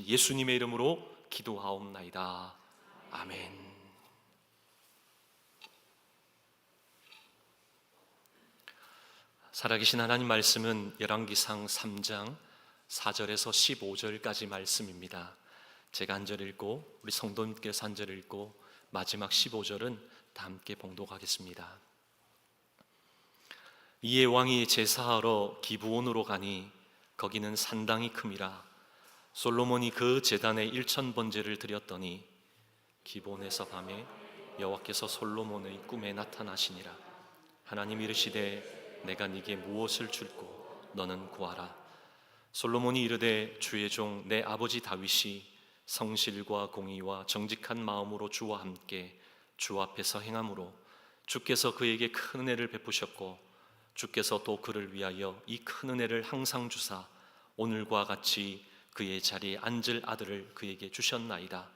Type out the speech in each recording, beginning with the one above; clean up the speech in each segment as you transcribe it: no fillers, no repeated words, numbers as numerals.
아버지 예수님의 이름으로 기도하옵나이다. 아멘. 살아계신 하나님 말씀은 열왕기상 3장 4절에서 15절까지 말씀입니다. 제가 한 절 읽고 우리 성도님께서 한 절 읽고 마지막 15절은 다 함께 봉독하겠습니다. 이에 왕이 제사하러 기브온으로 가니 거기는 산당이 큼이라. 솔로몬이 그 제단에 1000번제를 드렸더니 기브온에서 밤에 여호와께서 솔로몬의 꿈에 나타나시니라. 하나님 이르시되 내가 네게 무엇을 줄꼬 너는 구하라. 솔로몬이 이르되 주의 종 내 아버지 다윗이 성실과 공의와 정직한 마음으로 주와 함께 주 앞에서 행함으로 주께서 그에게 큰 은혜를 베푸셨고 주께서 또 그를 위하여 이 큰 은혜를 항상 주사 오늘과 같이 그의 자리에 앉을 아들을 그에게 주셨나이다.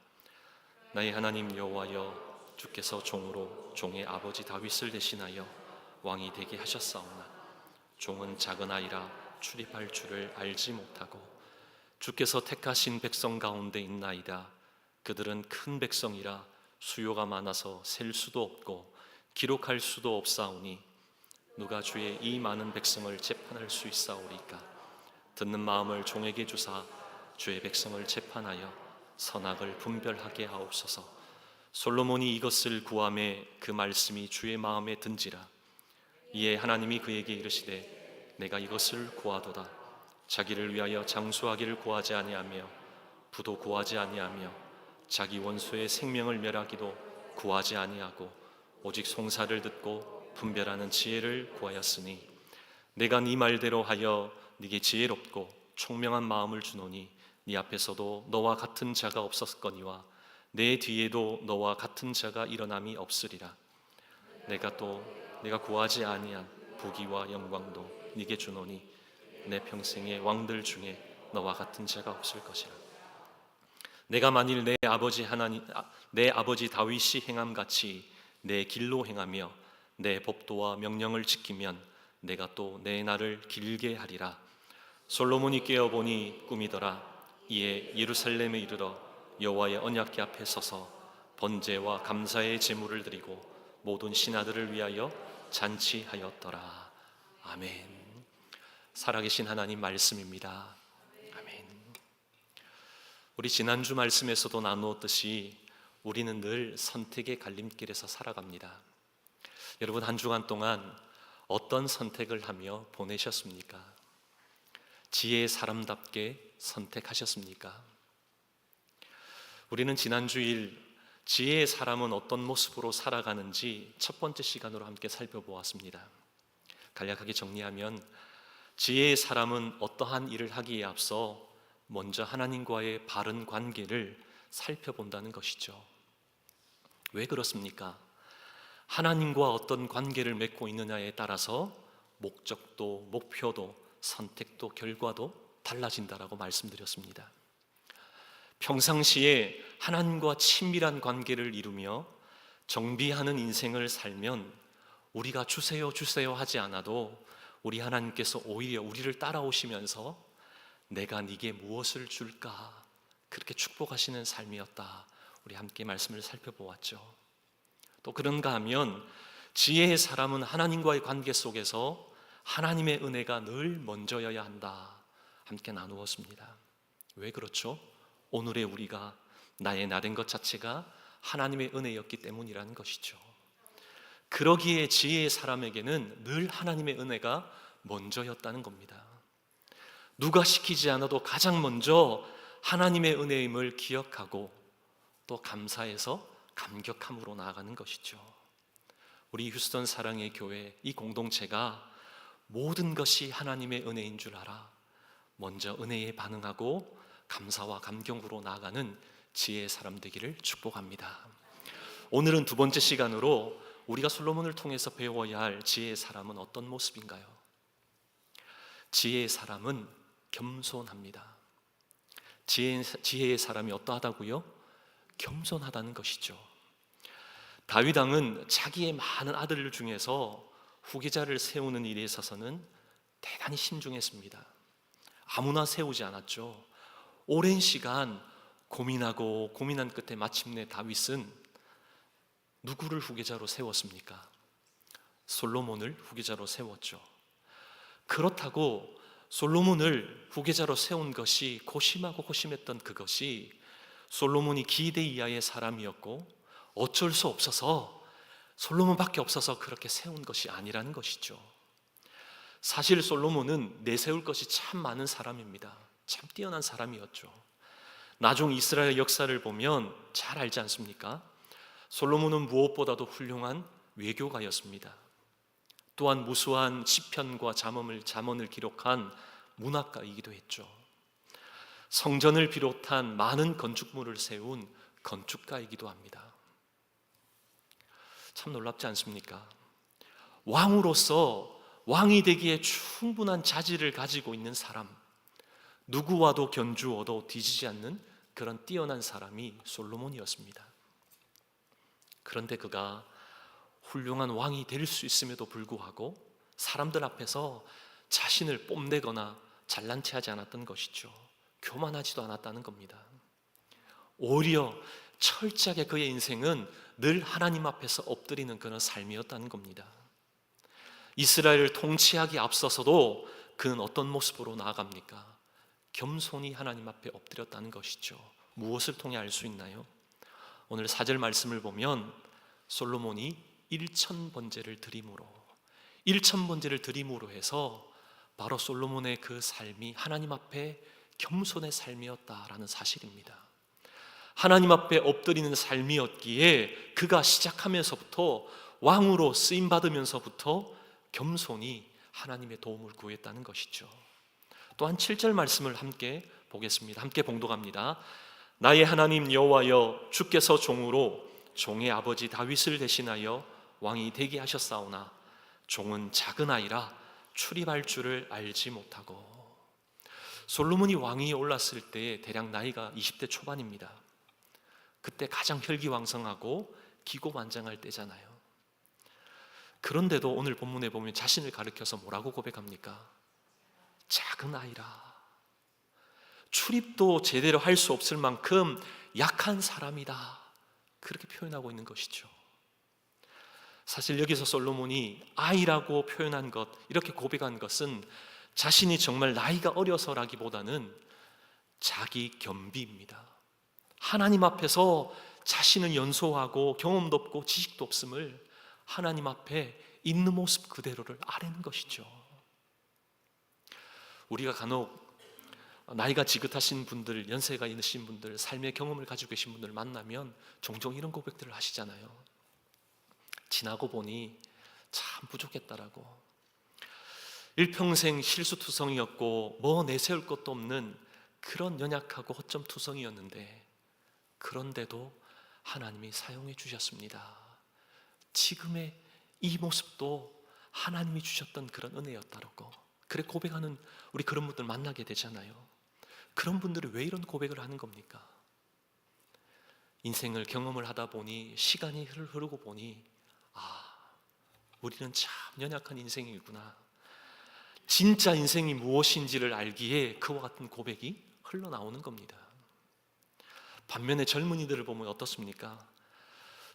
나의 하나님 여호와여, 주께서 종으로 종의 아버지 다윗을 대신하여 왕이 되게 하셨사오나 종은 작은 아이라 출입할 줄을 알지 못하고 주께서 택하신 백성 가운데 있나이다. 그들은 큰 백성이라 수요가 많아서 셀 수도 없고 기록할 수도 없사오니 누가 주의 이 많은 백성을 재판할 수 있사오리까? 듣는 마음을 종에게 주사 주의 백성을 재판하여 선악을 분별하게 하옵소서. 솔로몬이 이것을 구하매 그 말씀이 주의 마음에 든지라. 이에 하나님이 그에게 이르시되 내가 이것을 구하도다. 자기를 위하여 장수하기를 구하지 아니하며 부도 구하지 아니하며 자기 원수의 생명을 멸하기도 구하지 아니하고 오직 송사를 듣고 분별하는 지혜를 구하였으니 내가 네 말대로 하여 네게 지혜롭고 총명한 마음을 주노니 네 앞에서도 너와 같은 자가 없었거니와 내 뒤에도 너와 같은 자가 일어남이 없으리라. 내가 구하지 아니한 부귀와 영광도 네게 주노니 내 평생의 왕들 중에 너와 같은 자가 없을 것이라. 내가 만일 내 아버지 다윗이 행함같이 내 길로 행하며 내 법도와 명령을 지키면 내가 또 내 날을 길게 하리라. 솔로몬이 깨어보니 꿈이더라. 이에 예루살렘에 이르러 여호와의 언약궤 앞에 서서 번제와 감사의 제물을 드리고 모든 신하들을 위하여 잔치하였더라. 아멘. 살아계신 하나님 말씀입니다. 아멘. 우리 지난주 말씀에서도 나누었듯이 우리는 늘 선택의 갈림길에서 살아갑니다. 여러분, 한 주간 동안 어떤 선택을 하며 보내셨습니까? 지혜의 사람답게 선택하셨습니까? 우리는 지난주일 지혜의 사람은 어떤 모습으로 살아가는지 첫 번째 시간으로 함께 살펴보았습니다. 간략하게 정리하면 지혜의 사람은 어떠한 일을 하기에 앞서 먼저 하나님과의 바른 관계를 살펴본다는 것이죠. 왜 그렇습니까? 하나님과 어떤 관계를 맺고 있느냐에 따라서 목적도, 목표도, 선택도, 결과도 달라진다라고 말씀드렸습니다. 평상시에 하나님과 친밀한 관계를 이루며 정비하는 인생을 살면 우리가 주세요 주세요 하지 않아도 우리 하나님께서 오히려 우리를 따라오시면서 내가 네게 무엇을 줄까 그렇게 축복하시는 삶이었다. 우리 함께 말씀을 살펴보았죠. 또 그런가 하면 지혜의 사람은 하나님과의 관계 속에서 하나님의 은혜가 늘 먼저여야 한다. 함께 나누었습니다. 왜 그렇죠? 오늘의 우리가 나의 나된 것 자체가 하나님의 은혜였기 때문이라는 것이죠. 그러기에 지혜의 사람에게는 늘 하나님의 은혜가 먼저였다는 겁니다. 누가 시키지 않아도 가장 먼저 하나님의 은혜임을 기억하고 또 감사해서 감격함으로 나아가는 것이죠. 우리 휴스턴 사랑의 교회 이 공동체가 모든 것이 하나님의 은혜인 줄 알아 먼저 은혜에 반응하고 감사와 감격으로 나아가는 지혜의 사람 되기를 축복합니다. 오늘은 두 번째 시간으로 우리가 솔로몬을 통해서 배워야 할 지혜의 사람은 어떤 모습인가요? 지혜의 사람은 겸손합니다. 지혜의 사람이 어떠하다고요? 겸손하다는 것이죠. 다윗 왕은 자기의 많은 아들 중에서 후계자를 세우는 일에 있어서는 대단히 신중했습니다. 아무나 세우지 않았죠. 오랜 시간 고민하고 고민한 끝에 마침내 다윗은 누구를 후계자로 세웠습니까? 솔로몬을 후계자로 세웠죠. 그렇다고 솔로몬을 후계자로 세운 것이 고심하고 고심했던 그것이 솔로몬이 기대 이하의 사람이었고 어쩔 수 없어서 솔로몬밖에 없어서 그렇게 세운 것이 아니라는 것이죠. 사실 솔로몬은 내세울 것이 참 많은 사람입니다. 참 뛰어난 사람이었죠. 나중 이스라엘 역사를 보면 잘 알지 않습니까? 솔로몬은 무엇보다도 훌륭한 외교가였습니다. 또한 무수한 시편과 잠언을 기록한 문학가이기도 했죠. 성전을 비롯한 많은 건축물을 세운 건축가이기도 합니다. 참 놀랍지 않습니까? 왕으로서 왕이 되기에 충분한 자질을 가지고 있는 사람, 누구와도 견주어도 뒤지지 않는 그런 뛰어난 사람이 솔로몬이었습니다. 그런데 그가 훌륭한 왕이 될 수 있음에도 불구하고 사람들 앞에서 자신을 뽐내거나 잘난 체하지 않았던 것이죠. 교만하지도 않았다는 겁니다. 오히려 철저하게 그의 인생은 늘 하나님 앞에서 엎드리는 그런 삶이었다는 겁니다. 이스라엘을 통치하기 앞서서도 그는 어떤 모습으로 나아갑니까? 겸손히 하나님 앞에 엎드렸다는 것이죠. 무엇을 통해 알 수 있나요? 오늘 4절 말씀을 보면 솔로몬이 1000번제를 드림으로 1000번제를 드림으로 해서 바로 솔로몬의 그 삶이 하나님 앞에 겸손의 삶이었다라는 사실입니다. 하나님 앞에 엎드리는 삶이었기에 그가 시작하면서부터 왕으로 쓰임받으면서부터 겸손히 하나님의 도움을 구했다는 것이죠. 또한 7절 말씀을 함께 보겠습니다. 함께 봉독합니다. 나의 하나님 여호와여, 주께서 종으로 종의 아버지 다윗을 대신하여 왕이 되게 하셨사오나 종은 작은 아이라 출입할 줄을 알지 못하고. 솔로몬이 왕위에 올랐을 때 대략 나이가 20대 초반입니다. 그때 가장 혈기왕성하고 기고만장할 때잖아요. 그런데도 오늘 본문에 보면 자신을 가리켜서 뭐라고 고백합니까? 작은 아이라. 출입도 제대로 할 수 없을 만큼 약한 사람이다, 그렇게 표현하고 있는 것이죠. 사실 여기서 솔로몬이 아이라고 표현한 것, 이렇게 고백한 것은 자신이 정말 나이가 어려서라기보다는 자기 겸비입니다. 하나님 앞에서 자신은 연소하고 경험도 없고 지식도 없음을 하나님 앞에 있는 모습 그대로를 아뢰는 것이죠. 우리가 간혹 나이가 지긋하신 분들, 연세가 있으신 분들, 삶의 경험을 가지고 계신 분들을 만나면 종종 이런 고백들을 하시잖아요. 지나고 보니 참 부족했다라고, 일평생 실수투성이었고 뭐 내세울 것도 없는 그런 연약하고 허점투성이였는데 그런데도 하나님이 사용해 주셨습니다. 지금의 이 모습도 하나님이 주셨던 그런 은혜였다라고 그래 고백하는 우리 그런 분들 만나게 되잖아요. 그런 분들이 왜 이런 고백을 하는 겁니까? 인생을 경험을 하다 보니, 시간이 흐르고 보니, 우리는 참 연약한 인생이구나, 진짜 인생이 무엇인지를 알기에 그와 같은 고백이 흘러나오는 겁니다. 반면에 젊은이들을 보면 어떻습니까?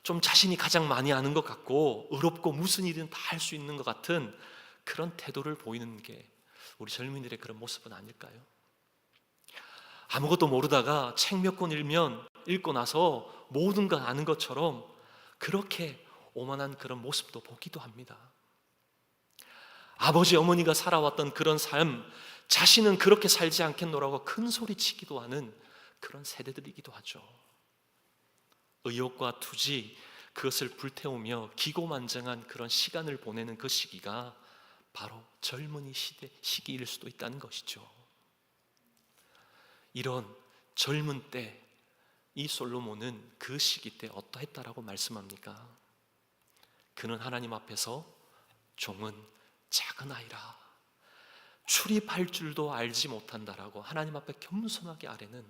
좀 자신이 가장 많이 아는 것 같고 의롭고 무슨 일이든 다 할 수 있는 것 같은 그런 태도를 보이는 게 우리 젊은이들의 그런 모습은 아닐까요? 아무것도 모르다가 책 몇 권 읽고 나서 모든 걸 아는 것처럼 그렇게 오만한 그런 모습도 보기도 합니다. 아버지 어머니가 살아왔던 그런 삶, 자신은 그렇게 살지 않겠노라고 큰 소리치기도 하는 그런 세대들이기도 하죠. 의욕과 투지, 그것을 불태우며 기고만장한 그런 시간을 보내는 그 시기가 바로 젊은이 시기일 수도 있다는 것이죠. 이런 젊은 때 이 솔로몬은 그 시기 때 어떠했다라고 말씀합니까? 그는 하나님 앞에서 종은 작은 아이라, 출입할 줄도 알지 못한다라고 하나님 앞에 겸손하게 아뢰는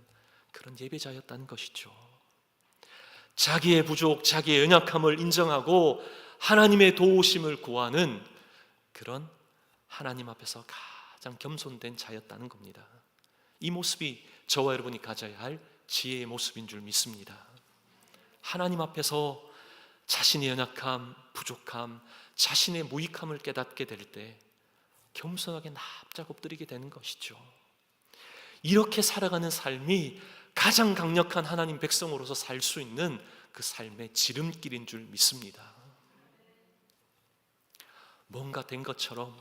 그런 예배자였다는 것이죠. 자기의 부족, 자기의 연약함을 인정하고 하나님의 도우심을 구하는 그런 하나님 앞에서 가장 겸손된 자였다는 겁니다. 이 모습이 저와 여러분이 가져야 할 지혜의 모습인 줄 믿습니다. 하나님 앞에서 자신의 연약함, 부족함, 자신의 무익함을 깨닫게 될 때 겸손하게 납작 엎드리게 되는 것이죠. 이렇게 살아가는 삶이 가장 강력한 하나님 백성으로서 살 수 있는 그 삶의 지름길인 줄 믿습니다. 뭔가 된 것처럼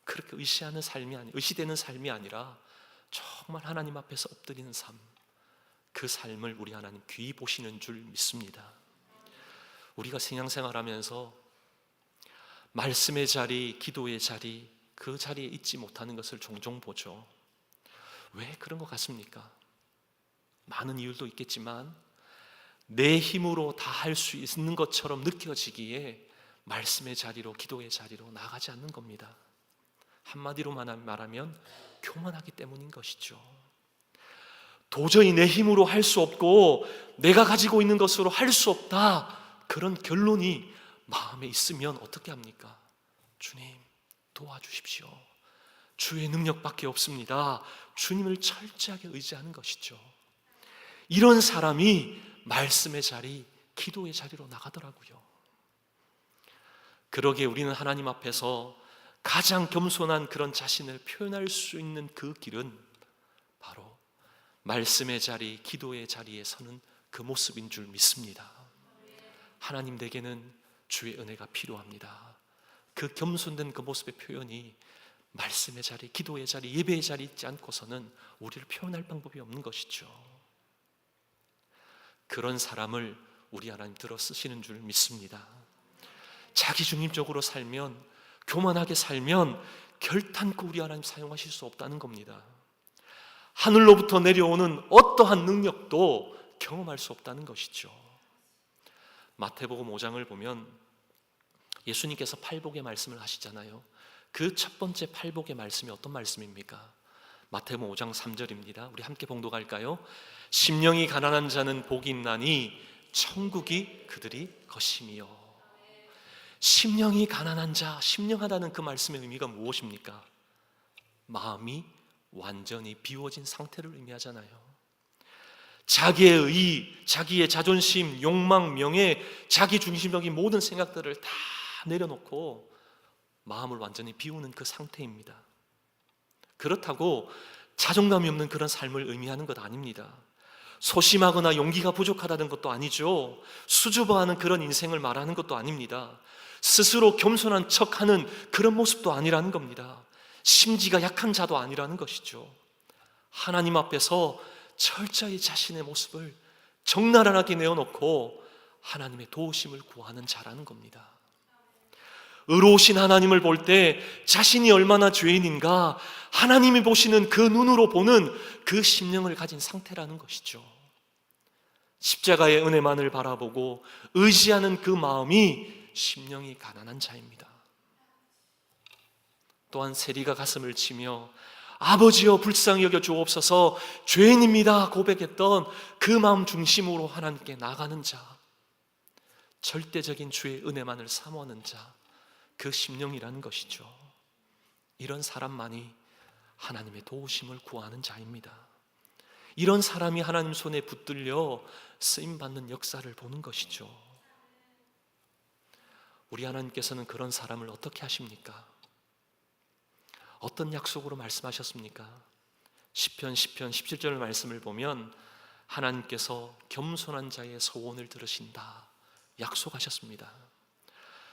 그렇게 의시되는 삶이 아니라 정말 하나님 앞에서 엎드리는 삶, 그 삶을 우리 하나님 귀히 보시는 줄 믿습니다. 우리가 신앙생활하면서 말씀의 자리, 기도의 자리, 그 자리에 있지 못하는 것을 종종 보죠. 왜 그런 것 같습니까? 많은 이유도 있겠지만 내 힘으로 다 할 수 있는 것처럼 느껴지기에 말씀의 자리로, 기도의 자리로 나가지 않는 겁니다. 한마디로 말하면 교만하기 때문인 것이죠. 도저히 내 힘으로 할 수 없고 내가 가지고 있는 것으로 할 수 없다, 그런 결론이 마음에 있으면 어떻게 합니까? 주님 도와주십시오. 주의 능력밖에 없습니다. 주님을 철저하게 의지하는 것이죠. 이런 사람이 말씀의 자리, 기도의 자리로 나가더라고요. 그러기에 우리는 하나님 앞에서 가장 겸손한 그런 자신을 표현할 수 있는 그 길은 바로 말씀의 자리, 기도의 자리에 서는 그 모습인 줄 믿습니다. 하나님 댁에는 주의 은혜가 필요합니다. 그 겸손된 그 모습의 표현이 말씀의 자리, 기도의 자리, 예배의 자리 있지 않고서는 우리를 표현할 방법이 없는 것이죠. 그런 사람을 우리 하나님 들어 쓰시는 줄 믿습니다. 자기중심적으로 살면, 교만하게 살면 결탄코 우리 하나님 사용하실 수 없다는 겁니다. 하늘로부터 내려오는 어떠한 능력도 경험할 수 없다는 것이죠. 마태복음 5장을 보면 예수님께서 팔복의 말씀을 하시잖아요. 그 첫 번째 팔복의 말씀이 어떤 말씀입니까? 마태복음 5장 3절입니다. 우리 함께 봉독할까요? 심령이 가난한 자는 복이 있나니 천국이 그들이 것임이요. 심령이 가난한 자, 심령하다는 그 말씀의 의미가 무엇입니까? 마음이 완전히 비워진 상태를 의미하잖아요. 자기의 의, 자기의 자존심, 욕망, 명예, 자기 중심적인 모든 생각들을 다 내려놓고 마음을 완전히 비우는 그 상태입니다. 그렇다고 자존감이 없는 그런 삶을 의미하는 것 아닙니다. 소심하거나 용기가 부족하다는 것도 아니죠. 수줍어하는 그런 인생을 말하는 것도 아닙니다. 스스로 겸손한 척하는 그런 모습도 아니라는 겁니다. 심지가 약한 자도 아니라는 것이죠. 하나님 앞에서 철저히 자신의 모습을 적나라하게 내어놓고 하나님의 도우심을 구하는 자라는 겁니다. 의로우신 하나님을 볼 때 자신이 얼마나 죄인인가 하나님이 보시는 그 눈으로 보는 그 심령을 가진 상태라는 것이죠. 십자가의 은혜만을 바라보고 의지하는 그 마음이 심령이 가난한 자입니다. 또한 세리가 가슴을 치며 아버지여 불쌍히 여겨 주옵소서 죄인입니다 고백했던 그 마음 중심으로 하나님께 나가는 자, 절대적인 주의 은혜만을 사모하는 자, 그 심령이라는 것이죠. 이런 사람만이 하나님의 도우심을 구하는 자입니다. 이런 사람이 하나님 손에 붙들려 쓰임받는 역사를 보는 것이죠. 우리 하나님께서는 그런 사람을 어떻게 하십니까? 어떤 약속으로 말씀하셨습니까? 시편 17절 말씀을 보면 하나님께서 겸손한 자의 소원을 들으신다 약속하셨습니다.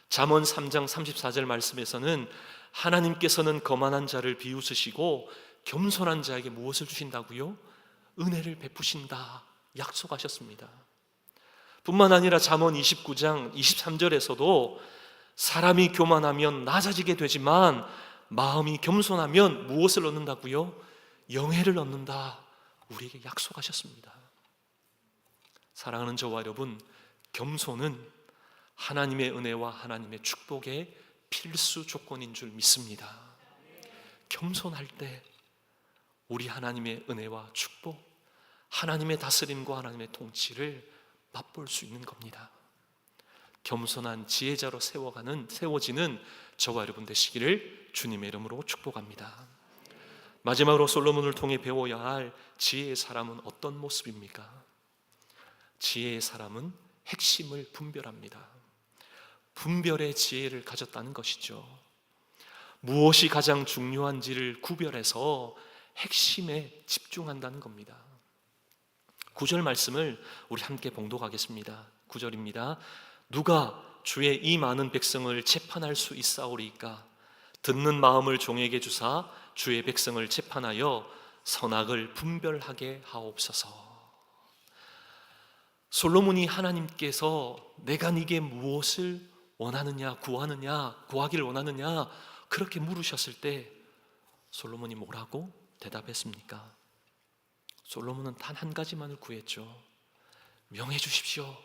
잠언 3장 34절 말씀에서는 하나님께서는 거만한 자를 비웃으시고 겸손한 자에게 무엇을 주신다고요? 은혜를 베푸신다 약속하셨습니다. 뿐만 아니라 잠언 29장 23절에서도 사람이 교만하면 낮아지게 되지만 마음이 겸손하면 무엇을 얻는다고요? 영예를 얻는다 우리에게 약속하셨습니다. 사랑하는 저와 여러분, 겸손은 하나님의 은혜와 하나님의 축복의 필수 조건인 줄 믿습니다. 겸손할 때 우리 하나님의 은혜와 축복, 하나님의 다스림과 하나님의 통치를 맛볼 수 있는 겁니다. 겸손한 지혜자로 세워지는 저와 여러분 되시기를 주님의 이름으로 축복합니다. 마지막으로 솔로몬을 통해 배워야 할 지혜의 사람은 어떤 모습입니까? 지혜의 사람은 핵심을 분별합니다. 분별의 지혜를 가졌다는 것이죠. 무엇이 가장 중요한지를 구별해서 핵심에 집중한다는 겁니다. 9절 말씀을 우리 함께 봉독하겠습니다. 9절입니다. 누가 주의 이 많은 백성을 재판할 수 있사오리이까? 듣는 마음을 종에게 주사 주의 백성을 재판하여 선악을 분별하게 하옵소서. 솔로몬이 하나님께서 내가 네게 무엇을 원하느냐, 구하기를 원하느냐 그렇게 물으셨을 때 솔로몬이 뭐라고 대답했습니까? 솔로몬은 단 한 가지만을 구했죠. 명예 주십시오,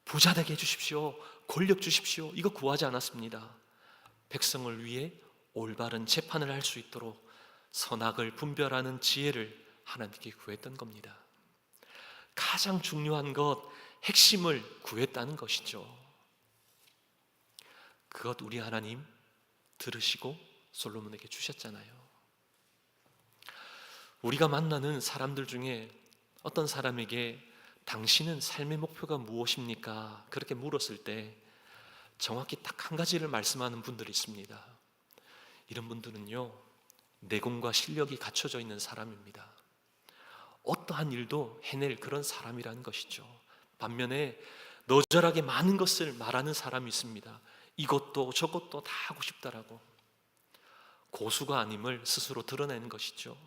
부자 되게 해주십시오, 권력 주십시오. 이거 구하지 않았습니다. 백성을 위해 올바른 재판을 할 수 있도록 선악을 분별하는 지혜를 하나님께 구했던 겁니다. 가장 중요한 것, 핵심을 구했다는 것이죠. 그것 우리 하나님 들으시고 솔로몬에게 주셨잖아요. 우리가 만나는 사람들 중에 어떤 사람에게 당신은 삶의 목표가 무엇입니까? 그렇게 물었을 때 정확히 딱 한 가지를 말씀하는 분들이 있습니다. 이런 분들은요, 내공과 실력이 갖춰져 있는 사람입니다. 어떠한 일도 해낼 그런 사람이라는 것이죠. 반면에 너절하게 많은 것을 말하는 사람이 있습니다. 이것도 저것도 다 하고 싶다라고. 고수가 아님을 스스로 드러내는 것이죠.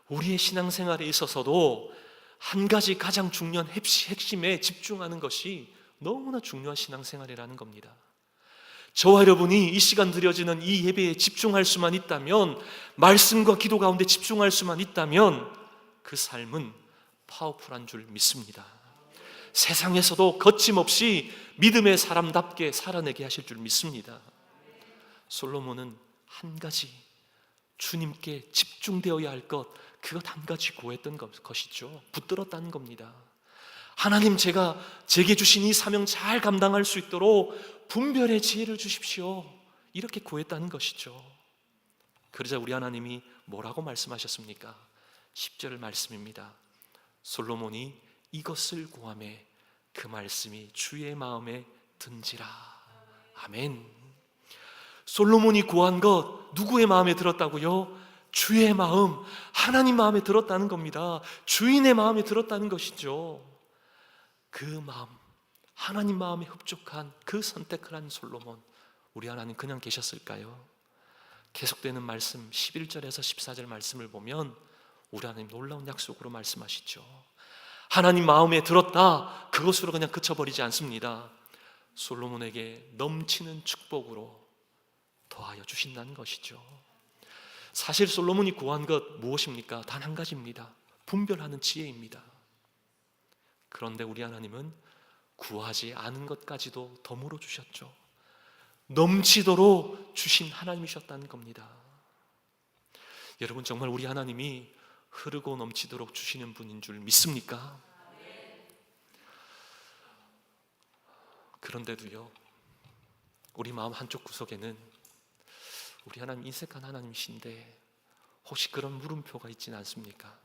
우리의 신앙생활에 있어서도 한 가지 가장 중요한 핵심에 집중하는 것이 너무나 중요한 신앙생활이라는 겁니다. 저와 여러분이 이 시간 드려지는 이 예배에 집중할 수만 있다면, 말씀과 기도 가운데 집중할 수만 있다면 그 삶은 파워풀한 줄 믿습니다. 세상에서도 거침없이 믿음의 사람답게 살아내게 하실 줄 믿습니다. 솔로몬은 한 가지, 주님께 집중되어야 할 것, 그것 한 가지 구했던 것이죠. 붙들었다는 겁니다. 하나님, 제게 주신 이 사명 잘 감당할 수 있도록 분별의 지혜를 주십시오. 이렇게 구했다는 것이죠. 그러자 우리 하나님이 뭐라고 말씀하셨습니까? 10절 말씀입니다. 솔로몬이 이것을 구하매 그 말씀이 주의 마음에 든지라. 아멘. 솔로몬이 구한 것 누구의 마음에 들었다고요? 주의 마음, 하나님 마음에 들었다는 겁니다. 주인의 마음에 들었다는 것이죠. 그 마음, 하나님 마음에 흡족한 그 선택을 한 솔로몬, 우리 하나님 그냥 계셨을까요? 계속되는 말씀 11절에서 14절 말씀을 보면 우리 하나님 놀라운 약속으로 말씀하시죠. 하나님 마음에 들었다, 그것으로 그냥 그쳐버리지 않습니다. 솔로몬에게 넘치는 축복으로 더하여 주신다는 것이죠. 사실 솔로몬이 구한 것 무엇입니까? 단 한 가지입니다. 분별하는 지혜입니다. 그런데 우리 하나님은 구하지 않은 것까지도 덤으로 주셨죠. 넘치도록 주신 하나님이셨다는 겁니다. 여러분, 정말 우리 하나님이 흐르고 넘치도록 주시는 분인 줄 믿습니까? 그런데도요, 우리 마음 한쪽 구석에는 우리 하나님 인색한 하나님이신데 혹시 그런 물음표가 있지는 않습니까?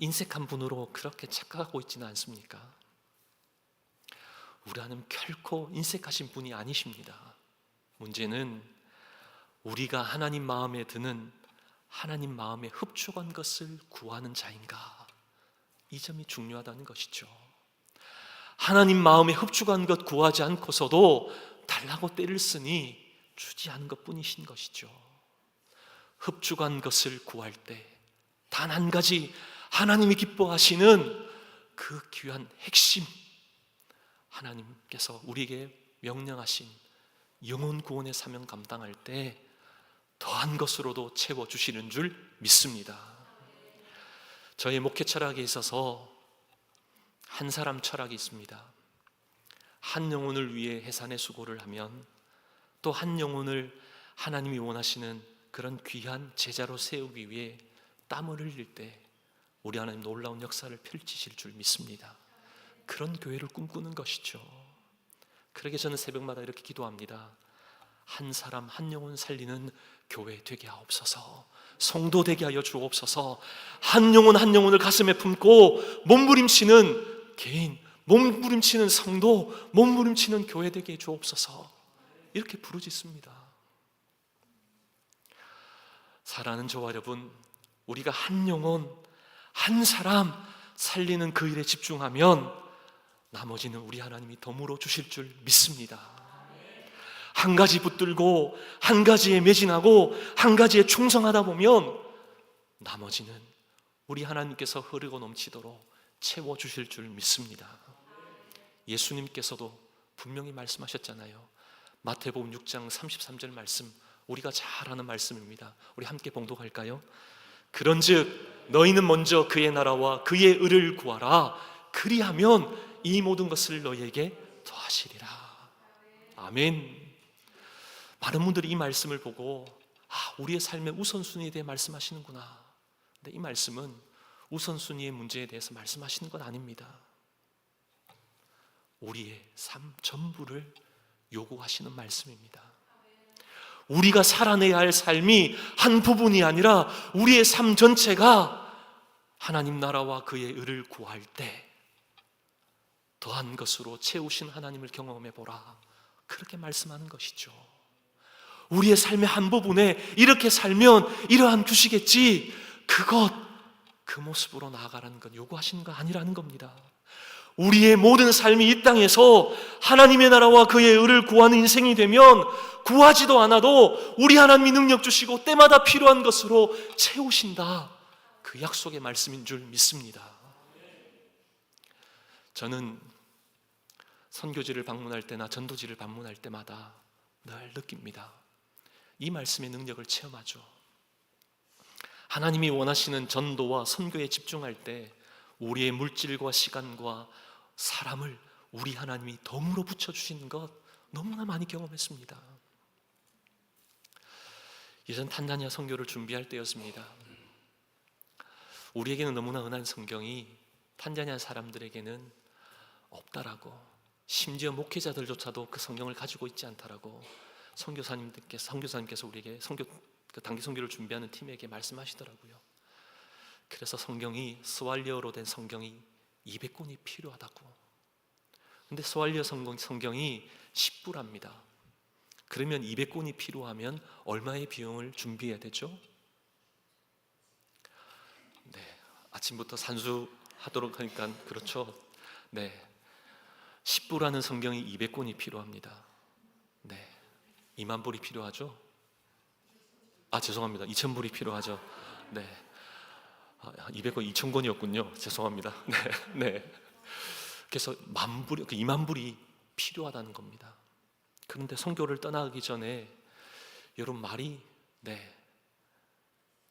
인색한 분으로 그렇게 착각하고 있지는 않습니까? 우리 하나님 결코 인색하신 분이 아니십니다. 문제는 우리가 하나님 마음에 드는, 하나님 마음에 흡족한 것을 구하는 자인가, 이 점이 중요하다는 것이죠. 하나님 마음에 흡족한 것 구하지 않고서도 달라고 때를 쓰니 주지 않은 것뿐이신 것이죠. 흡족한 것을 구할 때 단 한 가지 하나님이 기뻐하시는 그 귀한 핵심, 하나님께서 우리에게 명령하신 영혼 구원의 사명 감당할 때 더한 것으로도 채워주시는 줄 믿습니다. 저의 목회 철학에 있어서 한 사람 철학이 있습니다. 한 영혼을 위해 해산의 수고를 하면 또 한 영혼을 하나님이 원하시는 그런 귀한 제자로 세우기 위해 땀을 흘릴 때 우리 하나님 놀라운 역사를 펼치실 줄 믿습니다. 그런 교회를 꿈꾸는 것이죠. 그러게 저는 새벽마다 이렇게 기도합니다. 한 사람 한 영혼 살리는 교회 되게 하옵소서. 성도 되게 하여 주옵소서. 한 영혼 한 영혼을 가슴에 품고 몸부림치는 개인, 몸부림치는 성도, 몸부림치는 교회 되게 해 주옵소서. 이렇게 부르짖습니다. 사랑하는 저와 여러분, 우리가 한 영혼, 한 사람 살리는 그 일에 집중하면 나머지는 우리 하나님이 덤으로 주실 줄 믿습니다. 한 가지 붙들고 한 가지에 매진하고 한 가지에 충성하다 보면 나머지는 우리 하나님께서 흐르고 넘치도록 채워주실 줄 믿습니다. 예수님께서도 분명히 말씀하셨잖아요. 마태복음 6장 33절 말씀, 우리가 잘 아는 말씀입니다. 우리 함께 봉독할까요? 그런즉 너희는 먼저 그의 나라와 그의 의를 구하라. 그리하면 이 모든 것을 너희에게 더하시리라. 아멘. 많은 분들이 이 말씀을 보고 우리의 삶의 우선순위에 대해 말씀하시는구나. 근데 이 말씀은 우선순위의 문제에 대해서 말씀하시는 건 아닙니다. 우리의 삶 전부를 요구하시는 말씀입니다. 우리가 살아내야 할 삶이 한 부분이 아니라 우리의 삶 전체가 하나님 나라와 그의 의를 구할 때 더한 것으로 채우신 하나님을 경험해 보라. 그렇게 말씀하는 것이죠. 우리의 삶의 한 부분에 이렇게 살면 이러한 주시겠지, 그 모습으로 나아가라는 건 요구하시는 거 아니라는 겁니다. 우리의 모든 삶이 이 땅에서 하나님의 나라와 그의 의를 구하는 인생이 되면 구하지도 않아도 우리 하나님이 능력 주시고 때마다 필요한 것으로 채우신다. 그 약속의 말씀인 줄 믿습니다. 저는 선교지를 방문할 때나 전도지를 방문할 때마다 늘 느낍니다. 이 말씀의 능력을 체험하죠. 하나님이 원하시는 전도와 선교에 집중할 때 우리의 물질과 시간과 사람을 우리 하나님이 덤으로 붙여주시는 것 너무나 많이 경험했습니다. 예전 탄자니아 선교를 준비할 때였습니다. 우리에게는 너무나 흔한 성경이 탄자니아 사람들에게는 없다라고, 심지어 목회자들조차도 그 성경을 가지고 있지 않다라고 선교사님께서 우리에게 단기 선교를 준비하는 팀에게 말씀하시더라고요. 그래서 성경이 스왈리어로 된 성경이 200권이 필요하다고. 근데 스왈리어 성경이 10불합니다. 그러면 200권이 필요하면 얼마의 비용을 준비해야 되죠? 네, 아침부터 산수하도록 하니까 그렇죠. 네, 10불하는 성경이 200권이 필요합니다. 네, 2만 불이 필요하죠? 죄송합니다. 2,000불이 필요하죠. 네, 200권 2,000권이었군요. 죄송합니다. 네. 그래서 2만 불이 필요하다는 겁니다. 그런데 선교를 떠나기 전에 여러분 말이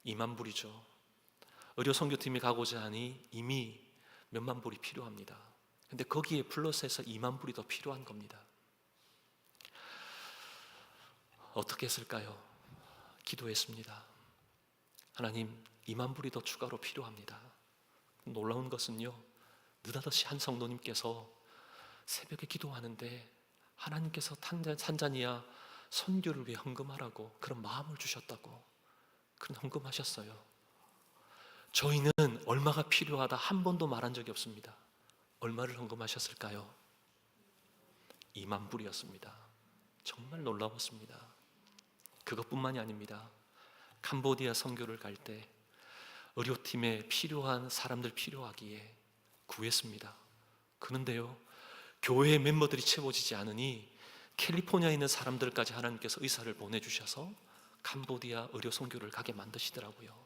2만 불이죠. 의료 선교팀이 가고자 하니 이미 몇만 불이 필요합니다. 근데 거기에 플러스해서 2만 불이 더 필요한 겁니다. 어떻게 했을까요? 기도했습니다. 하나님, 2만 불이 더 추가로 필요합니다. 놀라운 것은요, 느닷없이 한 성도님께서 새벽에 기도하는데 하나님께서 탄자니아 선교를 위해 헌금하라고 그런 마음을 주셨다고, 그런 헌금하셨어요. 저희는 얼마가 필요하다 한 번도 말한 적이 없습니다. 얼마를 헌금하셨을까요? 2만 불이었습니다. 정말 놀라웠습니다. 그것뿐만이 아닙니다. 캄보디아 선교를 갈 때 의료팀에 필요한 사람들 필요하기에 구했습니다. 그런데요, 교회의 멤버들이 채워지지 않으니 캘리포니아에 있는 사람들까지 하나님께서 의사를 보내주셔서 캄보디아 의료 선교를 가게 만드시더라고요.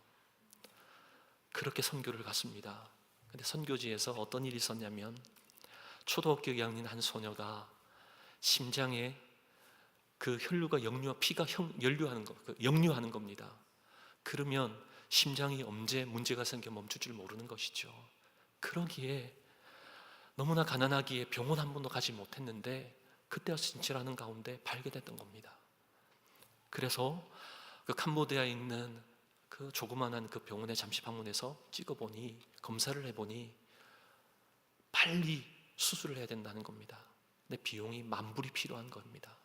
그렇게 선교를 갔습니다. 근데 선교지에서 어떤 일이 있었냐면, 초등학교 2학년 한 소녀가 심장에 그 혈류가 피가 역류하는 겁니다. 그러면 심장이 언제 문제가 생겨 멈출 줄 모르는 것이죠. 그러기에 너무나 가난하기에 병원 한 번도 가지 못했는데 그때 진찰하는 가운데 발견됐던 겁니다. 그래서 그 캄보디아에 있는 그 조그만한 그 병원에 잠시 방문해서 찍어보니, 검사를 해보니 빨리 수술을 해야 된다는 겁니다. 근데 비용이 10,000불이 필요한 겁니다.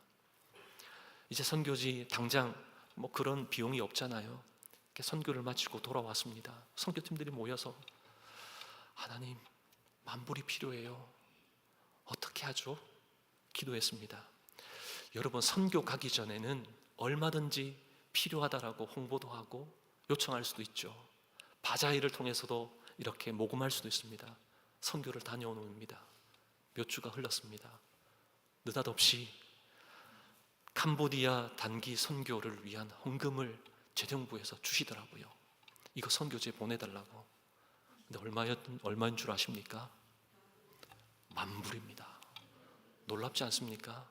이제 선교지 당장 그런 비용이 없잖아요. 선교를 마치고 돌아왔습니다. 선교팀들이 모여서 하나님, 만불이 필요해요. 어떻게 하죠? 기도했습니다. 여러분, 선교 가기 전에는 얼마든지 필요하다라고 홍보도 하고 요청할 수도 있죠. 바자회를 통해서도 이렇게 모금할 수도 있습니다. 선교를 다녀온 후입니다. 몇 주가 흘렀습니다. 느닷없이 캄보디아 단기 선교를 위한 헌금을 재정부에서 주시더라고요. 이거 선교지에 보내달라고. 근데 얼마인 줄 아십니까? 만불입니다. 놀랍지 않습니까?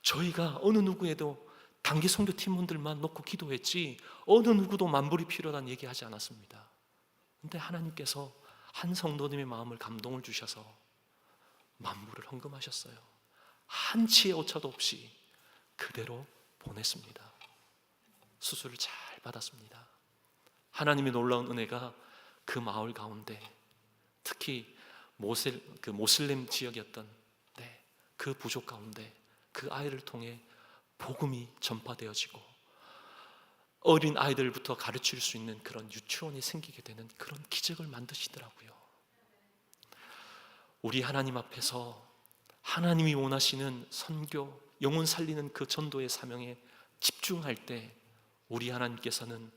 저희가 어느 누구에도 단기 선교 팀원들만 놓고 기도했지 어느 누구도 만불이 필요하다는 얘기하지 않았습니다. 근데 하나님께서 한 성도님의 마음을 감동을 주셔서 만불을 헌금하셨어요. 한치의 오차도 없이 그대로 보냈습니다. 수술을 잘 받았습니다. 하나님의 놀라운 은혜가 그 마을 가운데, 특히 모슬렘 지역이었던 그 부족 가운데 그 아이를 통해 복음이 전파되어지고 어린 아이들부터 가르칠 수 있는 그런 유치원이 생기게 되는 그런 기적을 만드시더라고요. 우리 하나님 앞에서 하나님이 원하시는 선교, 영혼 살리는 그 전도의 사명에 집중할 때 우리 하나님께서는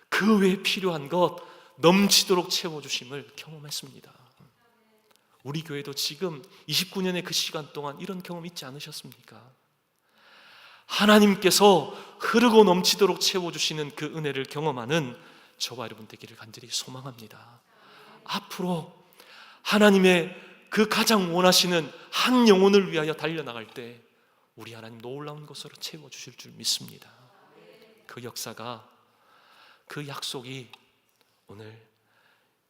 그 외에 필요한 것 넘치도록 채워주심을 경험했습니다. 우리 교회도 지금 29년의 그 시간 동안 이런 경험 있지 않으셨습니까? 하나님께서 흐르고 넘치도록 채워주시는 그 은혜를 경험하는 저와 여러분 되기를 간절히 소망합니다. 앞으로 하나님의 그 가장 원하시는 한 영혼을 위하여 달려나갈 때 우리 하나님 놀라운 것으로 채워주실 줄 믿습니다. 그 역사가, 그 약속이 오늘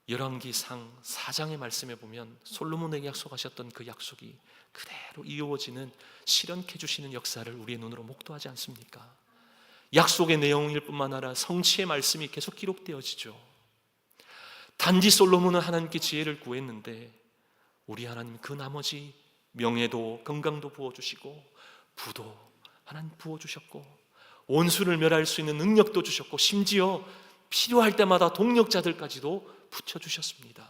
열왕기상 4장의 말씀에 보면 솔로몬에게 약속하셨던 그 약속이 그대로 이루어지는, 실현케 해주시는 역사를 우리의 눈으로 목도하지 않습니까? 약속의 내용일 뿐만 아니라 성취의 말씀이 계속 기록되어지죠. 단지 솔로몬은 하나님께 지혜를 구했는데 우리 하나님 그 나머지 명예도 건강도 부어주시고 부도 하나님 부어주셨고 원수를 멸할 수 있는 능력도 주셨고 심지어 필요할 때마다 동력자들까지도 붙여주셨습니다.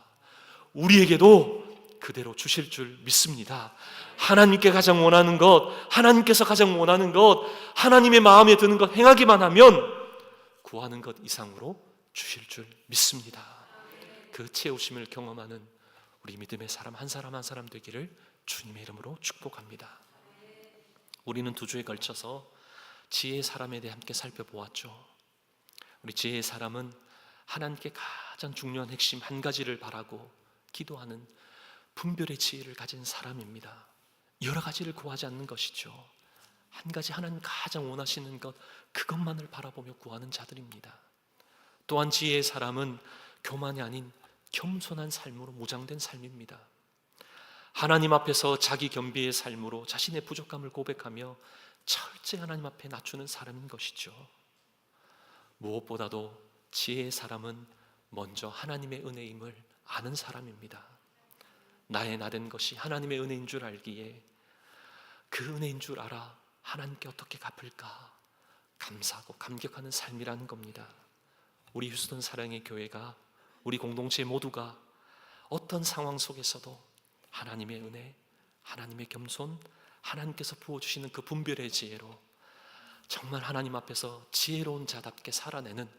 우리에게도 그대로 주실 줄 믿습니다. 하나님께 가장 원하는 것, 하나님께서 가장 원하는 것, 하나님의 마음에 드는 것 행하기만 하면 구하는 것 이상으로 주실 줄 믿습니다. 그 채우심을 경험하는 우리 믿음의 사람 한 사람 한 사람 되기를 주님의 이름으로 축복합니다. 우리는 2주에 걸쳐서 지혜의 사람에 대해 함께 살펴보았죠. 우리 지혜의 사람은 하나님께 가장 중요한 핵심 한 가지를 바라고 기도하는 분별의 지혜를 가진 사람입니다. 여러 가지를 구하지 않는 것이죠. 한 가지 하나님 가장 원하시는 것, 그것만을 바라보며 구하는 자들입니다. 또한 지혜의 사람은 교만이 아닌 겸손한 삶으로 무장된 삶입니다. 하나님 앞에서 자기 겸비의 삶으로 자신의 부족함을 고백하며 철저히 하나님 앞에 낮추는 사람인 것이죠. 무엇보다도 지혜의 사람은 먼저 하나님의 은혜임을 아는 사람입니다. 나의 나된 것이 하나님의 은혜인 줄 알기에 그 은혜인 줄 알아 하나님께 어떻게 갚을까 감사하고 감격하는 삶이라는 겁니다. 우리 휴스턴 사랑의 교회가, 우리 공동체 모두가 어떤 상황 속에서도 하나님의 은혜, 하나님의 겸손, 하나님께서 부어주시는 그 분별의 지혜로 정말 하나님 앞에서 지혜로운 자답게 살아내는